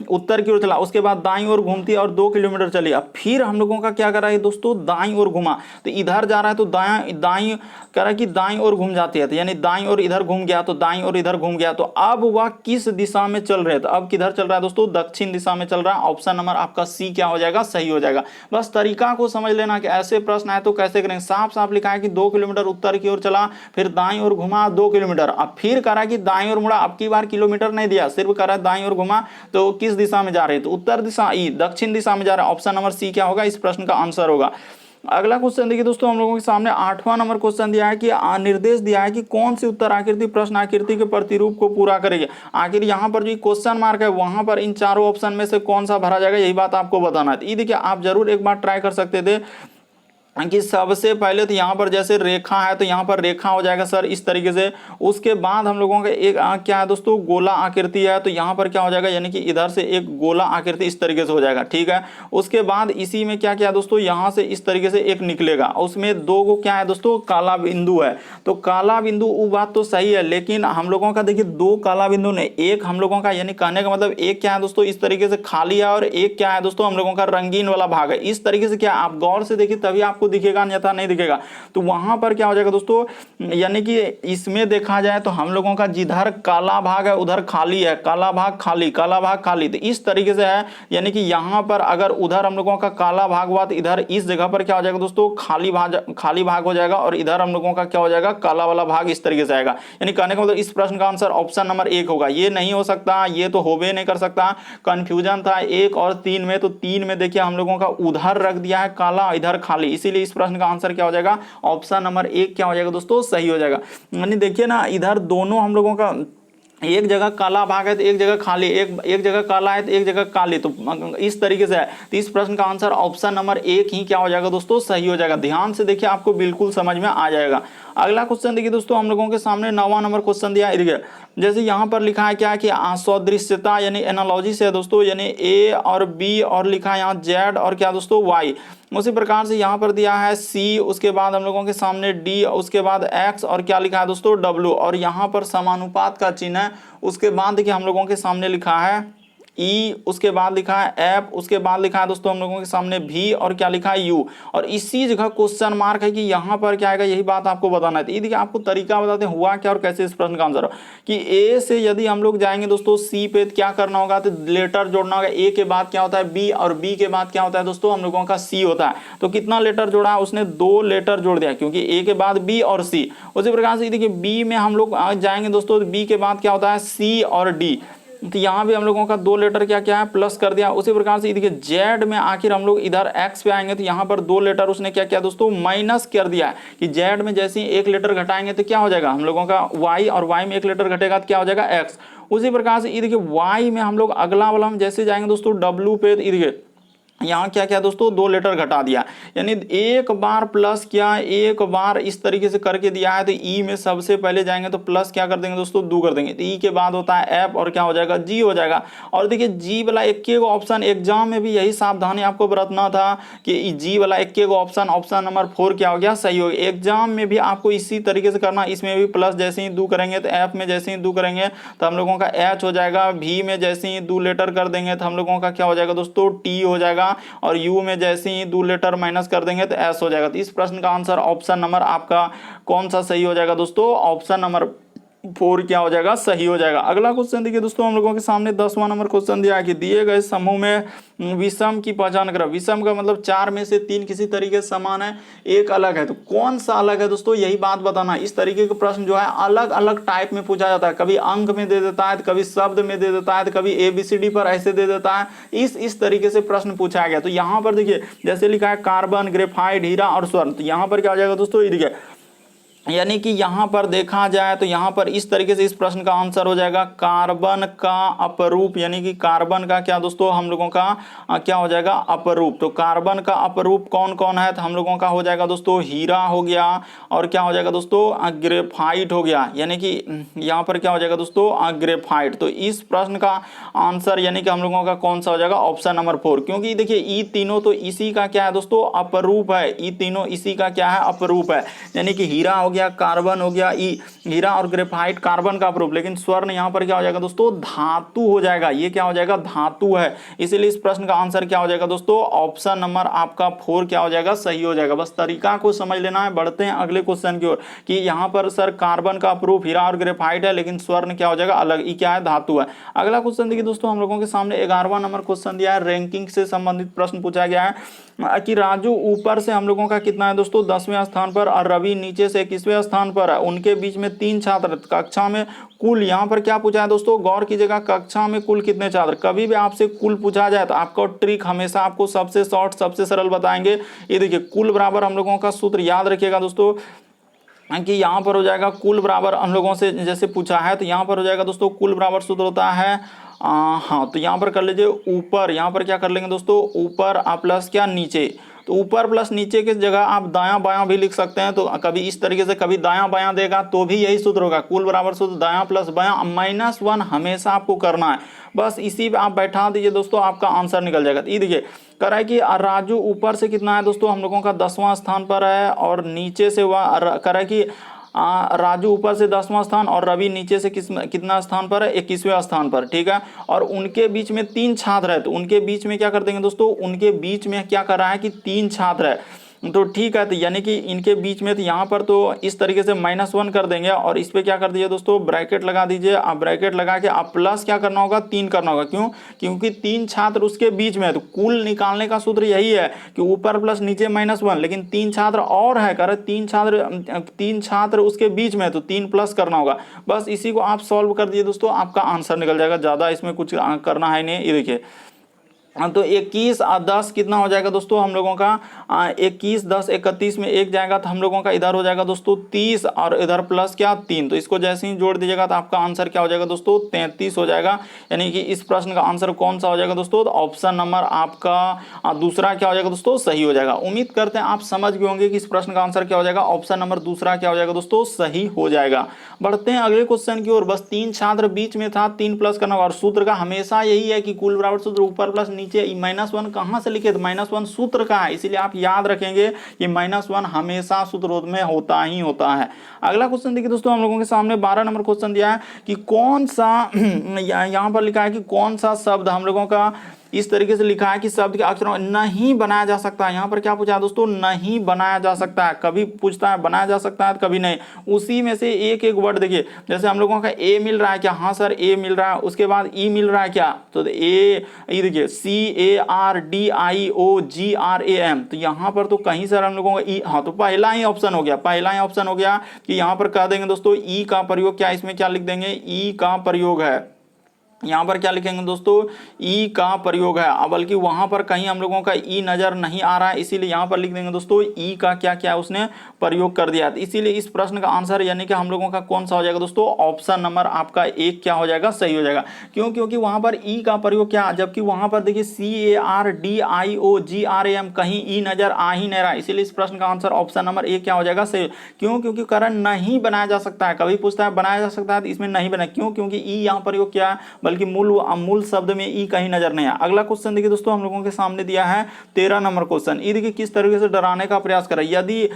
S1: उत्तर की ओर चला, उसके बाद दाईं ओर घूमती है और 2 किलोमीटर चली, अब फिर हम लोगों का क्या कर रहा है दोस्तों, दाईं ओर घुमा, तो इधर जा रहा है तो दाईं कह रहा है कि दाईं ओर घूम जाती है, तो यानी दाईं ओर इधर घूम गया, तो दाईं ओर इधर घूम गया, तो अब वह किस दिशा में चल रहे हैं, तो अब किधर चल रहा है दोस्तों, दक्षिण दिशा में चल रहा है। ऑप्शन नंबर आपका सी क्या हो जाएगा, सही हो जाएगा। बस तरीका को समझ लेना कि ऐसे प्रश्न आए तो कैसे करेंगे। साफ साफ लिखा है कि 2 किलोमीटर उत्तर की ओर चला, फिर दाईं ओर घुमा 2 किलोमीटर, अब फिर कह रहा है कि दाईं ओर मुड़ा, अब की बार किलोमीटर नहीं दिया, सिर्फ कह रहा है दाईं ओर घुमा, तो किस दिशा में जा रहे हैं, तो उत्तर दिशा, ई दक्षिण दिशा में जा रहा है। ऑप्शन नंबर सी क्या होगा, इस प्रश्न का आंसर होगा। अगला क्वेश्चन देखिए दोस्तों, हम लोगों के सामने 8वां नंबर क्वेश्चन दिया है कि निर्देश दिया है कि कौन सी उत्तर आकृति प्रश्न आकृति के प्रतिरूप को पूरा करेगी। आखिर यहाँ पर जो क्वेश्चन मार्क है वहां पर इन चारों ऑप्शन में से कौन सा भरा जाएगा, यही बात आपको बताना है। तो ये देखिए आप जरूर एक बार ट्राई कर सकते थे कि सबसे पहले तो यहाँ पर जैसे रेखा है तो यहाँ पर रेखा हो जाएगा सर इस तरीके से। उसके बाद हम लोगों का एक क्या है दोस्तों, गोला आकृति है, तो यहाँ पर क्या हो जाएगा, यानी कि इधर से एक गोला आकृति इस तरीके से हो जाएगा, ठीक है। उसके बाद इसी में क्या क्या दोस्तों, यहाँ से इस तरीके से एक निकलेगा, उसमें दो को क्या है दोस्तों, काला बिंदु है। तो काला बिंदु वो बात तो सही है, लेकिन हम लोगों का देखिए 2 काला बिंदु ने, एक हम लोगों का यानी कहने का मतलब एक क्या है दोस्तों, इस तरीके से खाली है, और एक क्या है दोस्तों, हम लोगों का रंगीन वाला भाग है। इस तरीके से क्या आप गौर से देखिए तभी आपको दिखेगा, अन्यथा नहीं दिखेगा। तो वहां पर क्या हो जाएगा दोस्तों, यानी कि इसमें देखा जाए तो हम लोगों का जिधर काला भाग है उधर खाली है, काला भाग खाली, काला भाग खाली, तो इस तरीके से है। यानी कि यहां पर अगर उधर हम लोगों का काला भाग हुआ तो इधर इस जगह पर क्या हो जाएगा दोस्तों, खाली भाग हो जाएगा, और इधर हम लोगों का क्या हो जाएगा, काला वाला भाग इस तरीके से आएगा। यानी कहने का मतलब इस प्रश्न का आंसर ऑप्शन नंबर 1 होगा। ये नहीं हो सकता, ये तो होबे नहीं कर सकता। कंफ्यूजन था 1 और 3 में, तो 3 में देखिए हम लोगों का उधर रख दिया है काला, इधर खाली, इसीलिए इस प्रश्न का आंसर क्या हो जाएगा, ऑप्शन नंबर 1 क्या हो जाएगा दोस्तों, सही हो जाएगा। यानी देखिए ना, इधर दोनों हम लोगों का एक जगह काला भाग है तो एक जगह खाली, एक जगह काला है तो एक जगह काली, तो इस तरीके से है। तो इस प्रश्न का आंसर ऑप्शन नंबर 1 ही क्या हो जाएगा दोस्तों, सही हो जाएगा। ध्यान से देखिए आपको बिल्कुल समझ में आ जाएगा। अगला क्वेश्चन देखिए दोस्तों, हम लोगों के सामने 9वां नंबर क्वेश्चन दिया है। जैसे यहाँ पर लिखा है क्या कि सदृश्यता यानी एनालॉजी से है दोस्तों, यानी ए और बी और लिखा है यहाँ जेड और क्या दोस्तों वाई। उसी प्रकार से यहाँ पर दिया है सी, उसके बाद हम लोगों के सामने डी, उसके बाद एक्स और क्या लिखा है दोस्तों डब्ल्यू, और यहाँ पर समानुपात का चिन्ह है। उसके बाद देखिए हम लोगों के सामने लिखा है ई, उसके बाद लिखा है एफ, उसके बाद लिखा है दोस्तों हम लोगों के सामने भी और क्या लिखा है यू, और इसी जगह क्वेश्चन मार्क है कि यहाँ पर क्या आएगा, यही बात आपको बताना है। तो ये देखिए आपको तरीका बताते हैं हुआ क्या और कैसे इस प्रश्न का आंसर हो। कि ए से यदि हम लोग जाएंगे दोस्तों सी पे, क्या करना होगा, तो लेटर जोड़ना होगा। ए के बाद क्या होता है बी, और बी के बाद क्या होता है दोस्तों हम लोगों का सी होता है। तो कितना लेटर जोड़ा है उसने, 2 लेटर जोड़ दिया, क्योंकि ए के बाद बी और सी। उसी प्रकार से देखिए बी में हम लोग जाएंगे दोस्तों, बी के बाद क्या होता है सी और डी, तो यहाँ भी हम लोगों का 2 लेटर क्या क्या है प्लस कर दिया। उसी प्रकार से देखिए जेड में आखिर हम लोग इधर एक्स पे आएंगे तो यहाँ पर 2 लेटर उसने क्या किया दोस्तों माइनस कर दिया है, कि जेड में जैसे ही 1 लेटर घटाएंगे तो क्या हो जाएगा हम लोगों का वाई, और वाई में 1 लेटर घटेगा तो क्या हो जाएगा एक्स। उसी प्रकार से ये देखिए वाई में हम लोग अगला वाला हम जैसे जाएंगे दोस्तों डब्ल्यू पे, तो ये देखिए यहाँ क्या क्या दोस्तों 2 लेटर घटा दिया, यानी एक बार प्लस किया, एक बार इस तरीके से करके दिया है। तो ई में सबसे पहले जाएंगे तो प्लस क्या कर देंगे दोस्तों 2 कर देंगे, तो ई के बाद होता है एफ और क्या हो जाएगा जी हो जाएगा। और देखिए जी वाला 1 ऑप्शन, एग्जाम में भी यही सावधानी आपको बरतना था कि जी वाला 1 ऑप्शन, ऑप्शन नंबर 4 क्या हो गया सही हो गया। एग्जाम में भी आपको इसी तरीके से करना, इसमें भी प्लस जैसे ही 2 करेंगे तो एफ में जैसे ही 2 करेंगे तो हम लोगों का एच हो जाएगा, भी में जैसे ही 2 लेटर कर देंगे तो हम लोगों का क्या हो जाएगा दोस्तों टी हो जाएगा, जाएगा और यू में जैसे ही 2 लेटर माइनस कर देंगे तो एस हो जाएगा। तो इस प्रश्न का आंसर ऑप्शन नंबर आपका कौन सा सही हो जाएगा दोस्तों? ऑप्शन नंबर 4 क्या हो जाएगा? सही हो जाएगा। अगला क्वेश्चन देखिए दोस्तों, हम लोगों के सामने 10वां नंबर क्वेश्चन दिया है कि दिए गए समूह में विषम की पहचान करें। विषम का मतलब 4 में से 3 किसी तरीके से समान है, एक अलग है, तो कौन सा अलग है दोस्तों, यही बात बताना। इस तरीके के प्रश्न जो है अलग अलग टाइप में पूछा जाता है, कभी अंक में दे देता है, कभी शब्द में दे देता है, कभी ABCD पर ऐसे दे देता है। इस तरीके से प्रश्न पूछा गया। तो यहाँ पर देखिए जैसे लिखा है कार्बन, ग्रेफाइट, हीरा और स्वर्ण, तो यहाँ पर क्या हो जाएगा दोस्तों? ये देखिए यानी कि यहाँ पर देखा जाए तो यहाँ पर इस तरीके से इस प्रश्न का आंसर हो जाएगा कार्बन का अपरूप, यानी कि कार्बन का क्या दोस्तों हम लोगों का क्या हो जाएगा? अपरूप। तो कार्बन का अपरूप कौन कौन है? तो हम लोगों का हो जाएगा दोस्तों हीरा हो गया और क्या हो जाएगा दोस्तों? ग्रेफाइट हो गया, यानी कि यहाँ पर क्या हो जाएगा दोस्तों? ग्रेफाइट। तो इस प्रश्न का आंसर यानी कि हम लोगों का कौन सा हो जाएगा? ऑप्शन नंबर 4, क्योंकि देखिए ई तीनों तो इसी का क्या है दोस्तों? अपरूप है। ई तीनों इसी का क्या है? अपरूप है। यानी कि हीरा हो गया, कार्बन हो गया, हीरा और ग्रेफाइट कार्बन का अपरूप, लेकिन स्वर्ण यहाँ पर क्या हो जाएगा दोस्तों? धातु हो जाएगा। ये क्या हो जाएगा? धातु है। इसीलिए इस प्रश्न का आंसर क्या हो जाएगा दोस्तों? ऑप्शन नंबर आपका 4 क्या हो जाएगा? सही हो जाएगा। बस तरीका को समझ लेना है। बढ़ते हैं अगले क्वेश्चन की ओर कि यहाँ पर सर कार्बन का अपरूप हीरा और ग्रेफाइट है, लेकिन स्वर्ण क्या हो जाएगा? अलग। ये क्या है? धातु है। अगला क्वेश्चन देखिए दोस्तों, हम लोगों के सामने 11वां नंबर क्वेश्चन दिया है। रैंकिंग से संबंधित प्रश्न पूछा गया है कि राजू ऊपर से हम लोगों का कितना है दोस्तों? 10वें स्थान पर और रवि नीचे से 21वें स्थान पर है। उनके बीच में 3 छात्र, कक्षा में कुल, यहाँ पर क्या पूछा है दोस्तों? गौर कीजिएगा, कक्षा में कुल कितने छात्र। कभी भी आपसे कुल पूछा जाए तो आपका ट्रिक हमेशा आपको सबसे शॉर्ट सबसे सरल बताएंगे। ये देखिए कुल बराबर हम लोगों का सूत्र याद रखिएगा दोस्तों कि यहाँ पर हो जाएगा कुल बराबर हम लोगों से जैसे पूछा है, तो यहाँ पर हो जाएगा दोस्तों कुल बराबर सूत्र होता है हाँ, तो यहाँ पर कर लीजिए ऊपर, यहाँ पर क्या कर लेंगे दोस्तों? ऊपर प्लस क्या नीचे, तो ऊपर प्लस नीचे की जगह आप दायां बायां भी लिख सकते हैं। तो कभी इस तरीके से, कभी दायां बायां देगा तो भी यही सूत्र होगा, कुल बराबर सूत्र दायां प्लस बायां, -1 हमेशा आपको करना है। बस इसी पे आप बैठा दीजिए दोस्तों, आपका आंसर निकल जाएगा। ये देखिए कह रहा है कि राजू ऊपर से कितना है दोस्तों? हम लोगों का 10वां स्थान पर है और नीचे से वह कह रहा है कि राजू ऊपर से 10वां स्थान और रवि नीचे से कितना स्थान पर है? 21वें स्थान पर। ठीक है, और उनके बीच में 3 छात्र है, तो उनके बीच में क्या कर देंगे दोस्तों? उनके बीच में क्या कर रहा है कि 3 छात्र है, तो ठीक है, तो यानी कि इनके बीच में, तो यहाँ पर तो इस तरीके से -1 कर देंगे और इस पे क्या कर दीजिए दोस्तों? ब्रैकेट लगा दीजिए। आप ब्रैकेट लगा के आप प्लस क्या करना होगा? 3 करना होगा। क्यों? क्योंकि 3 छात्र उसके बीच में है, तो कुल निकालने का सूत्र यही है कि ऊपर प्लस नीचे -1, लेकिन 3 छात्र और है, कर 3 छात्र उसके बीच में है, तो 3 प्लस करना होगा। बस इसी को आप सॉल्व कर दिए दोस्तों, आपका आंसर निकल जाएगा। ज़्यादा इसमें कुछ करना है नहीं। ये देखिए तो 21 और 10 कितना हो जाएगा दोस्तों हम लोगों का? 21 10 31 में एक जाएगा, तो हम लोगों का इधर हो जाएगा दोस्तों 30 और इधर प्लस क्या 3, तो इसको जैसे ही जोड़ दीजिएगा तो आपका आंसर क्या हो जाएगा दोस्तों? 33 हो जाएगा। यानी कि इस प्रश्न का आंसर कौन सा हो जाएगा दोस्तों? तो ऑप्शन नंबर आपका दूसरा क्या हो जाएगा दोस्तों? सही हो जाएगा। उम्मीद करते हैं आप समझ गए होंगे कि इस प्रश्न का आंसर क्या हो जाएगा? ऑप्शन नंबर दूसरा क्या हो जाएगा दोस्तों? सही हो जाएगा। बढ़ते हैं अगले क्वेश्चन की ओर। बस 3 छात्र बीच में था, 3 प्लस करना होगा और सूत्र का हमेशा यही है कि कुल बराबर सूत्र ऊपर प्लस नीचे। -1 कहां से लिखे? तो -1 सूत्र का है, इसीलिए आप याद रखेंगे कि -1 हमेशा सूत्र में होता ही होता है। अगला क्वेश्चन देखिए दोस्तों, हम लोगों के सामने 12 नंबर क्वेश्चन दिया है कि कौन सा यहां पर लिखा है कि कौन सा शब्द हम लोगों का इस तरीके से लिखा है कि शब्द के अक्षरों नहीं बनाया जा सकता है। यहाँ पर क्या पूछा है दोस्तों? नहीं बनाया जा सकता है। कभी पूछता है बनाया जा सकता है, कभी नहीं। उसी में से एक एक वर्ड देखिए, जैसे हम लोगों का ए मिल रहा है क्या? हाँ सर ए मिल रहा है। उसके बाद ई मिल रहा है क्या? तो ए, ये देखिए CARDIOGRAM, तो यहाँ पर तो कहीं सर हम लोगों का ई, हाँ तो पहला ही ऑप्शन हो गया, पहला ही ऑप्शन हो गया कि यहाँ पर कह देंगे दोस्तों ई का प्रयोग क्या, इसमें क्या लिख देंगे? ई का प्रयोग है। यहाँ पर क्या लिखेंगे दोस्तों? ई का प्रयोग है, बल्कि वहां पर कहीं हम लोगों का ई नजर नहीं आ रहा है, इसीलिए यहाँ पर लिख देंगे दोस्तों ई का क्या क्या उसने प्रयोग कर दिया। इसीलिए इस प्रश्न का आंसर यानी कि हम लोगों का कौन सा हो जाएगा दोस्तों? ऑप्शन नंबर आपका 1 क्या हो जाएगा? सही हो जाएगा। क्यों? क्योंकि वहां पर ई का प्रयोग क्या, जबकि वहां पर देखिए CARDIOGRAM कहीं ई नजर आ ही नहीं रहा, इसीलिए इस प्रश्न का आंसर ऑप्शन नंबर 1 क्या हो जाएगा? सही। क्यों? क्योंकि कारण नहीं बनाया जा सकता है। कभी पूछता है बनाया जा सकता है, तो इसमें नहीं बना। क्यों? क्योंकि ई यहाँ प्रयोग क्या है, बल्कि मूल शब्द में ई कहीं नजर नहीं आया। अगला क्वेश्चन देखिए दोस्तों, हम लोगों के सामने दिया है 13 नंबर क्वेश्चन। ये देखिए किस तरीके से डराने का प्रयास करें। यदि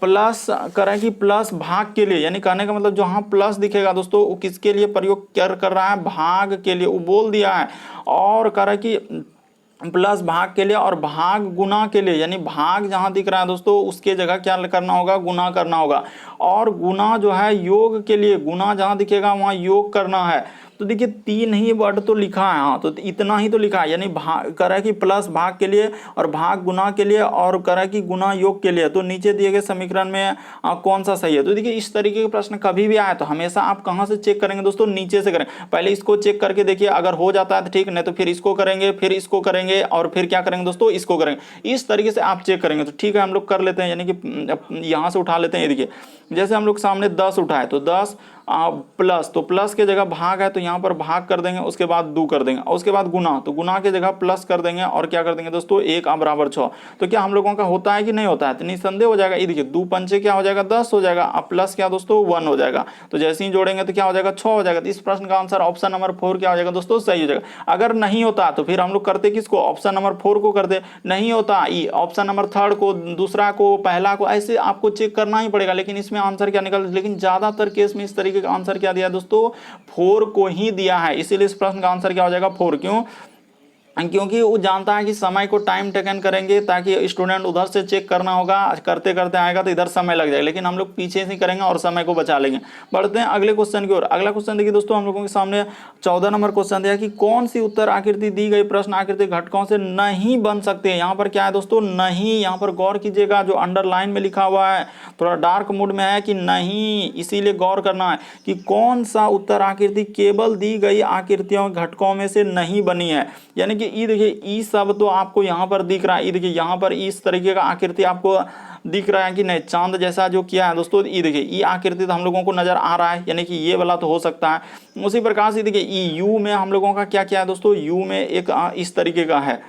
S1: प्लस करें कि प्लस भाग के लिए, यानी कहने का मतलब जहां प्लस दिखेगा दोस्तों वो किसके लिए प्रयोग कर रहा है? भाग के लिए, वो बोल दिया है। और करें कि प्लस भाग के लिए और भाग गुना के लिए, यानी भाग जहां दिख रहा है दोस्तों उसके जगह क्या करना होगा, गुना करना होगा। और गुना जो है योग के लिए, गुना जहां दिखेगा वहां योग करना है। तो देखिए 3 ही वर्ड तो लिखा है, हाँ तो इतना ही तो लिखा है, यानी भाग करा कि प्लस भाग के लिए और भाग गुना के लिए और करा कि गुना योग के लिए। तो नीचे दिए गए समीकरण में कौन सा सही है। तो देखिए इस तरीके के प्रश्न कभी भी आए तो हमेशा आप कहाँ से चेक करेंगे दोस्तों, नीचे से करें। पहले इसको चेक करके देखिए, अगर हो जाता है तो ठीक, नहीं तो फिर इसको करेंगे, फिर इसको करेंगे और फिर क्या करेंगे दोस्तों, इसको करेंगे। इस तरीके से आप चेक करेंगे। तो ठीक है हम लोग कर लेते हैं, यानी कि यहाँ से उठा लेते हैं। ये देखिए जैसे हम लोग सामने 10 उठाए तो 10 प्लस, तो प्लस के जगह भाग है तो यहाँ पर भाग कर देंगे, उसके बाद 2 कर देंगे, और उसके बाद गुना, तो गुना के जगह प्लस कर देंगे और क्या कर देंगे दोस्तों 1 बराबर 6। तो क्या हम लोगों का होता है कि नहीं होता है, तो निसंदेह हो जाएगा। ये देखिए 2 पंचे क्या हो जाएगा 10 हो जाएगा, अब प्लस क्या दोस्तों 1 हो जाएगा। तो जैसे ही जोड़ेंगे तो क्या हो जाएगा 6 हो जाएगा। तो इस प्रश्न का आंसर ऑप्शन नंबर 4 क्या हो जाएगा दोस्तों, सही हो जाएगा। अगर नहीं होता तो फिर हम लोग करते किसको, ऑप्शन नंबर 4 को करते, नहीं होता ई ऑप्शन नंबर 3 को, दूसरा को, पहला को, ऐसे आपको चेक करना ही पड़ेगा। लेकिन इसमें आंसर क्या निकल, लेकिन ज्यादातर केस में इस तरीके का आंसर क्या दिया दोस्तों, 4 को ही दिया है। इसीलिए इस प्रश्न का आंसर क्या हो जाएगा 4। क्यों, क्योंकि वो जानता है कि समय को टाइम टेकन करेंगे ताकि स्टूडेंट उधर से चेक करना होगा, करते करते आएगा तो इधर समय लग जाएगा, लेकिन हम लोग पीछे से करेंगे और समय को बचा लेंगे। बढ़ते हैं अगले क्वेश्चन की ओर। अगला क्वेश्चन देखिए दोस्तों, हम लोगों के सामने 14 नंबर क्वेश्चन दिया कि कौन सी उत्तर आकृति दी गई प्रश्न आकृति घटकों से नहीं बन सकते। यहाँ पर क्या है दोस्तों, नहीं, यहाँ पर गौर कीजिएगा, जो अंडरलाइन में लिखा हुआ है थोड़ा डार्क मोड में है कि नहीं, इसीलिए गौर करना है कि कौन सा उत्तर आकृति केवल दी गई आकृतियों घटकों में से नहीं बनी है। यानी कि ई देखिए, ई सब तो आपको यहाँ पर दिख रहा है। ई देखिए यहाँ पर इस तरीके का आकृति आपको दिख रहा है कि नहीं, चांद जैसा जो किया है दोस्तों। ई देखिए ई आकृति तो हम लोगों को नजर आ रहा है, यानी कि ये वाला तो हो सकता है। उसी प्रकार से देखिए ई यू में हम लोगों का क्या किया है दोस्तों, यू में एक इस तरीके का है।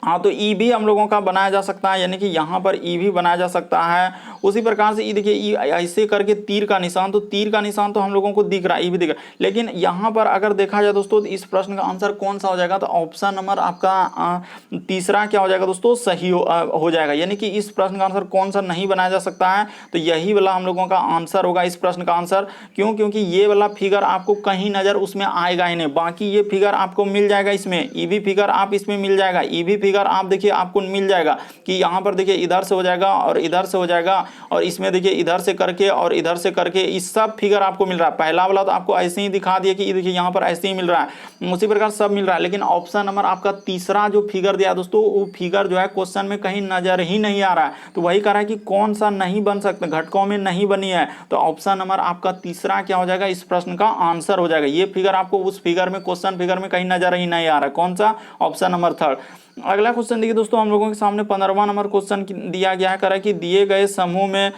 S1: हाँ तो ई भी हम लोगों का बनाया जा सकता है, यानी कि यहाँ पर ई भी बनाया जा सकता है। उसी प्रकार से ई देखिए ई ऐसे करके तीर का निशान, तो तीर का निशान तो हम लोगों को दिख रहा है, ई भी दिख रहा है। लेकिन यहाँ पर अगर देखा जाए दोस्तों तो इस प्रश्न का आंसर कौन सा हो जाएगा, तो ऑप्शन नंबर आपका तीसरा क्या हो जाएगा दोस्तों, सही हो जाएगा। यानी कि इस प्रश्न का आंसर कौन सा नहीं बनाया जा सकता है, तो यही वाला हम लोगों का आंसर होगा इस प्रश्न का आंसर। क्यों, क्योंकि ये वाला फिगर आपको कहीं नजर उसमें आएगा ही नहीं, बाकी ये फिगर आपको मिल जाएगा इसमें, ई भी फिगर आप इसमें मिल जाएगा, ई भी फिगर आप देखिए आपको मिल जाएगा कि यहाँ पर देखिए इधर से हो जाएगा और इधर से हो जाएगा, और इसमें देखिए इधर से करके और इधर से करके, इस सब फिगर आपको मिल रहा है। पहला वाला तो आपको ऐसे ही दिखा दिया कि देखिए यहाँ पर ऐसे ही मिल रहा है, उसी प्रकार सब मिल रहा है। लेकिन ऑप्शन नंबर आपका तीसरा जो फिगर दिया दोस्तों, वो फिगर जो है क्वेश्चन में कहीं नजर ही नहीं आ रहा है। तो वही कह रहा है कि कौन सा नहीं बन सकता, घटकों में नहीं बनी है, तो ऑप्शन नंबर आपका तीसरा क्या हो जाएगा, इस प्रश्न का आंसर हो जाएगा। ये फिगर आपको उस फिगर में, क्वेश्चन फिगर में कहीं नजर ही नहीं आ रहा है, कौन सा, ऑप्शन नंबर 3। अगला क्वेश्चन देखिए दोस्तों, हम लोगों के सामने 15वां नंबर क्वेश्चन दिया गया है, करा कि दिए गए समूह में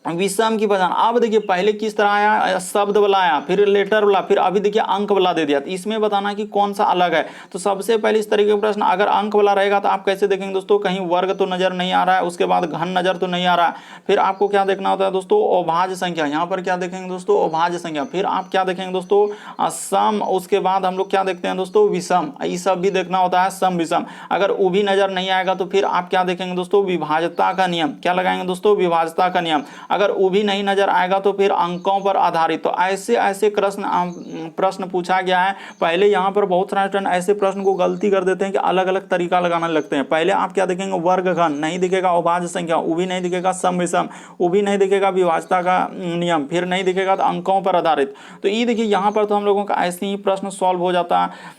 S1: विषम की पहचान। अब देखिए पहले किस तरह आया, शब्द वाला आया, फिर लेटर वाला, फिर अभी देखिए अंक वाला दे दिया। तो इसमें बताना कि कौन सा अलग है। तो सबसे पहले इस तरीके का प्रश्न, अगर अंक वाला रहेगा तो आप कैसे देखेंगे दोस्तों, कहीं वर्ग तो नजर नहीं आ रहा है, उसके बाद घन नजर तो नहीं आ रहा है। फिर आपको क्या देखना होता है दोस्तों, अभाज्य संख्या। यहाँ पर क्या देखेंगे दोस्तों, अभाज्य संख्या। फिर आप क्या देखेंगे दोस्तों, सम। उसके बाद हम लोग क्या देखते हैं दोस्तों, विषम। ये सब भी देखना होता है, सम विषम। अगर वो भी नजर नहीं आएगा तो फिर आप क्या देखेंगे दोस्तों, विभाज्यता का नियम। क्या लगाएंगे दोस्तों, विभाज्यता का नियम। अगर वो भी नहीं नजर आएगा तो फिर अंकों पर आधारित। तो ऐसे ऐसे प्रश्न पूछा गया है। पहले यहाँ पर बहुत सारे स्टूडेंट ऐसे प्रश्न को गलती कर देते हैं कि अलग अलग तरीका लगाने लगते हैं। पहले आप क्या देखेंगे, वर्ग घन नहीं दिखेगा, अभाज्य संख्या वो भी नहीं दिखेगा, सम विषम वो भी नहीं दिखेगा, विभाज्यता का नियम फिर नहीं दिखेगा, तो अंकों पर आधारित। तो ये देखिए यहाँ पर तो हम लोगों का ऐसे ही प्रश्न सॉल्व हो जाता है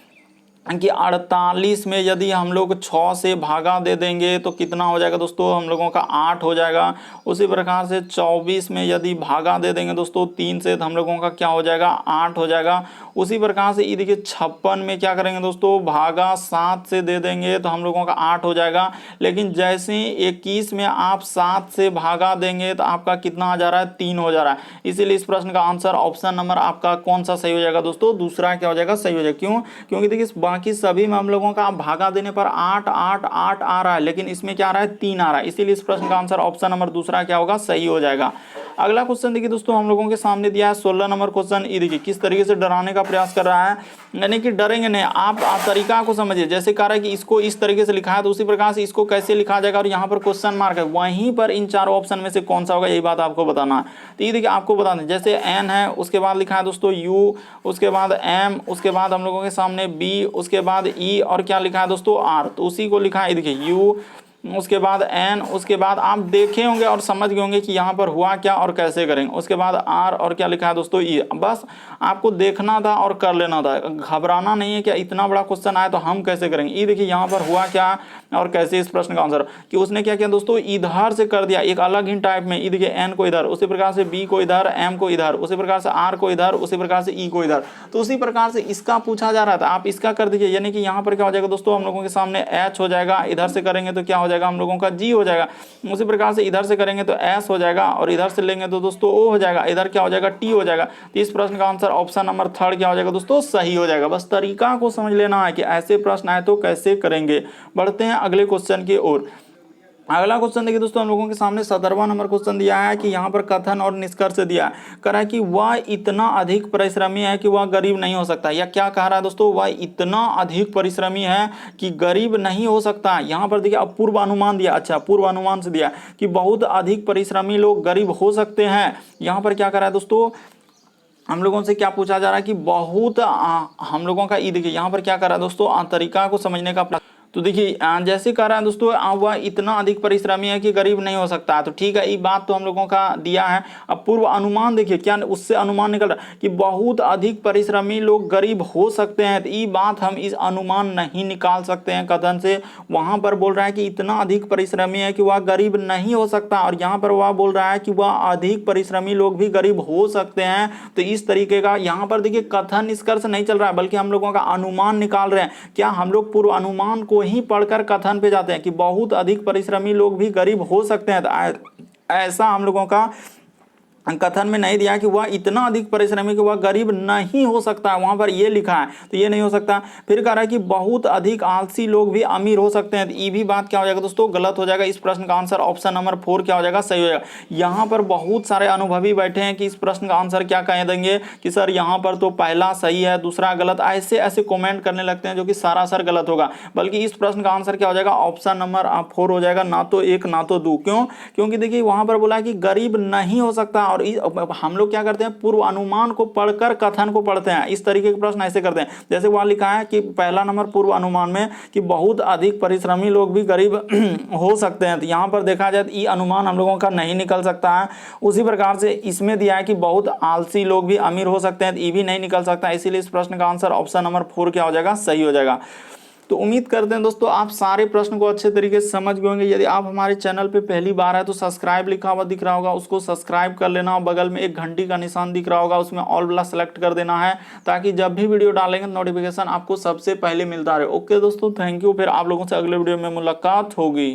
S1: कि 48 में यदि हम लोग 6 से भागा दे देंगे तो कितना हो जाएगा दोस्तों, हम लोगों का 8 हो जाएगा। उसी प्रकार से 24 में यदि भागा दे देंगे दोस्तों 3 से, तो हम लोगों का क्या हो जाएगा, 8 हो जाएगा। उसी प्रकार से ये देखिए 56 में क्या करेंगे दोस्तों, भागा 7 से दे देंगे तो हम लोगों का 8 हो जाएगा। लेकिन जैसे ही 21 में आप 7 से भागा देंगे तो आपका कितना आ जा रहा है, 3 हो जा रहा है। इसीलिए इस प्रश्न का आंसर ऑप्शन नंबर आपका कौन सा सही हो जाएगा दोस्तों, दूसरा क्या हो जाएगा, सही हो जाएगा। क्यों, क्योंकि देखिए बाकी सभी में हम लोगों का भागा देने पर 8 8 8 आ रहा है, लेकिन इसमें क्या आ रहा है, 3 आ रहा है। इसीलिए इस प्रश्न का आंसर ऑप्शन नंबर दूसरा क्या होगा, सही हो जाएगा। अगला क्वेश्चन देखिए दोस्तों हम लोगों के सामने दिया है 16 नंबर क्वेश्चन। ये देखिए किस तरीके से डराने का प्रयास कर रहा है, यानी कि डरेंगे नहीं, आप तरीका को समझिए। जैसे कह रहा है कि इसको इस तरीके से लिखा है तो उसी प्रकार से इसको कैसे लिखा जाएगा, और यहाँ पर क्वेश्चन मार्क है, वहीं पर इन चारों ऑप्शन में से कौन सा होगा, यही बात आपको बताना है। तो ये देखिए आपको बता दें, जैसे एन है, उसके बाद लिखा है दोस्तों यू, उसके बाद एम, उसके बाद हम लोगों के सामने बी, उसके बाद ई, और क्या लिखा है दोस्तों आर। तो उसी को लिखा है देखिए यू, उसके बाद एन, उसके बाद आप देखे होंगे और समझ गए होंगे कि यहाँ पर हुआ क्या और कैसे करेंगे, उसके बाद आर, और क्या लिखा है दोस्तों ई। बस आपको देखना था और कर लेना था, घबराना नहीं है कि इतना बड़ा क्वेश्चन आया तो हम कैसे करेंगे। ये देखिए यहाँ पर हुआ क्या और कैसे इस प्रश्न का आंसर, कि उसने क्या किया दोस्तों, इधर से कर दिया एक अलग ही टाइप में। ये देखिए एन को इधर, उसी प्रकार से बी को इधर, एम को इधर, उसी प्रकार से आर को इधर, उसी प्रकार से ई को इधर। तो उसी प्रकार से इसका पूछा जा रहा था, आप इसका कर दीजिए, यानी कि यहाँ पर क्या हो जाएगा दोस्तों, हम लोगों के सामने एच हो जाएगा, इधर से करेंगे तो क्या हो जाएगा हम लोगों का जी हो जाएगा, उसी प्रकार से इधर से करेंगे तो एस हो जाएगा, और इधर से लेंगे तो दोस्तों ओ हो जाएगा, इधर क्या हो जाएगा टी हो जाएगा। तो इस प्रश्न का आंसर ऑप्शन नंबर थर्ड क्या हो जाएगा दोस्तों, सही हो जाएगा। बस तरीका को समझ लेना है कि ऐसे प्रश्न आए तो कैसे करेंगे। बढ़ते हैं अगले क्वेश्चन की ओर। अगला क्वेश्चन देखिए दोस्तों हम लोगों के सामने 17वां नंबर क्वेश्चन दिया है, कि यहाँ पर कथन और निष्कर्ष दिया है। कह रहा है कि वह इतना अधिक परिश्रमी है कि वह गरीब नहीं हो सकता, या क्या कह रहा है दोस्तों, वह इतना अधिक परिश्रमी है कि गरीब नहीं हो सकता। यहाँ पर देखिए अब पूर्व अनुमान दिया, अच्छा पूर्व अनुमान से दिया कि बहुत अधिक परिश्रमी लोग गरीब हो सकते हैं। यहाँ पर क्या कह रहा है दोस्तों, हम लोगों से क्या पूछा जा रहा है कि बहुत हम लोगों का ई देखिए यहाँ पर क्या कर रहा है दोस्तों, तरीका को समझने का। तो देखिए जैसे कह रहा है दोस्तों वह इतना अधिक परिश्रमी है कि गरीब नहीं हो सकता है, तो ठीक है ये बात तो हम लोगों का दिया है। अब पूर्व अनुमान देखिए क्या उससे अनुमान निकल रहा है कि बहुत अधिक परिश्रमी लोग गरीब हो सकते हैं, तो ये बात हम इस अनुमान नहीं निकाल सकते हैं कथन से। वहां पर बोल रहा है कि इतना अधिक परिश्रमी है कि वह गरीब नहीं हो सकता, और यहाँ पर वह बोल रहा है कि वह अधिक परिश्रमी लोग भी गरीब हो सकते हैं। तो इस तरीके का यहाँ पर देखिए कथन निष्कर्ष नहीं चल रहा है, बल्कि हम लोगों का अनुमान निकाल रहे हैं। क्या हम लोग पूर्व अनुमान को ही पढ़कर कथन पे जाते हैं कि बहुत अधिक परिश्रमी लोग भी गरीब हो सकते हैं, तो ऐसा हम लोगों का कथन में नहीं दिया कि वह इतना अधिक परिश्रमी कि वह गरीब नहीं हो सकता, वहां पर ये लिखा है तो ये नहीं हो सकता। फिर कह रहा है कि बहुत अधिक आलसी लोग भी अमीर हो सकते हैं, तो ये भी बात क्या हो जाएगा दोस्तों, गलत हो जाएगा। इस प्रश्न का आंसर ऑप्शन नंबर 4 क्या हो जाएगा, सही हो जाएगा। यहाँ पर बहुत सारे अनुभवी बैठे हैं कि इस प्रश्न का आंसर क्या कह देंगे कि सर यहाँ पर तो पहला सही है दूसरा गलत, ऐसे ऐसे कॉमेंट करने लगते हैं जो कि सारा सर गलत होगा। बल्कि इस प्रश्न का आंसर क्या हो जाएगा, ऑप्शन नंबर 4 हो जाएगा, ना तो 1 ना तो 2। क्यों, क्योंकि देखिए वहां पर बोला कि गरीब नहीं हो सकता, और हम लोग क्या करते हैं पूर्व अनुमान को पढ़कर कथन को पढ़ते हैं। इस तरीके के प्रश्न ऐसे करते हैं, जैसे वहां लिखा है कि पहला नंबर पूर्व अनुमान में कि बहुत अधिक परिश्रमी लोग भी गरीब हो सकते हैं, तो यहाँ पर देखा जाए तो ये अनुमान हम लोगों का नहीं निकल सकता है। उसी प्रकार से इसमें दिया है कि बहुत आलसी लोग भी अमीर हो सकते हैं, तो ये भी नहीं निकल सकता। इसीलिए इस प्रश्न का आंसर ऑप्शन नंबर 4 क्या हो जाएगा, सही हो जाएगा। तो उम्मीद करते हैं दोस्तों आप सारे प्रश्न को अच्छे तरीके से समझ गए होंगे। यदि आप हमारे चैनल पे पहली बार है तो सब्सक्राइब लिखा हुआ दिख रहा होगा, उसको सब्सक्राइब कर लेना, और बगल में एक घंटी का निशान दिख रहा होगा, उसमें ऑल वाला सेलेक्ट कर देना है, ताकि जब भी वीडियो डालेंगे नोटिफिकेशन आपको सबसे पहले मिलता रहे। ओके दोस्तों, थैंक यू। फिर आप लोगों से अगले वीडियो में मुलाकात होगी।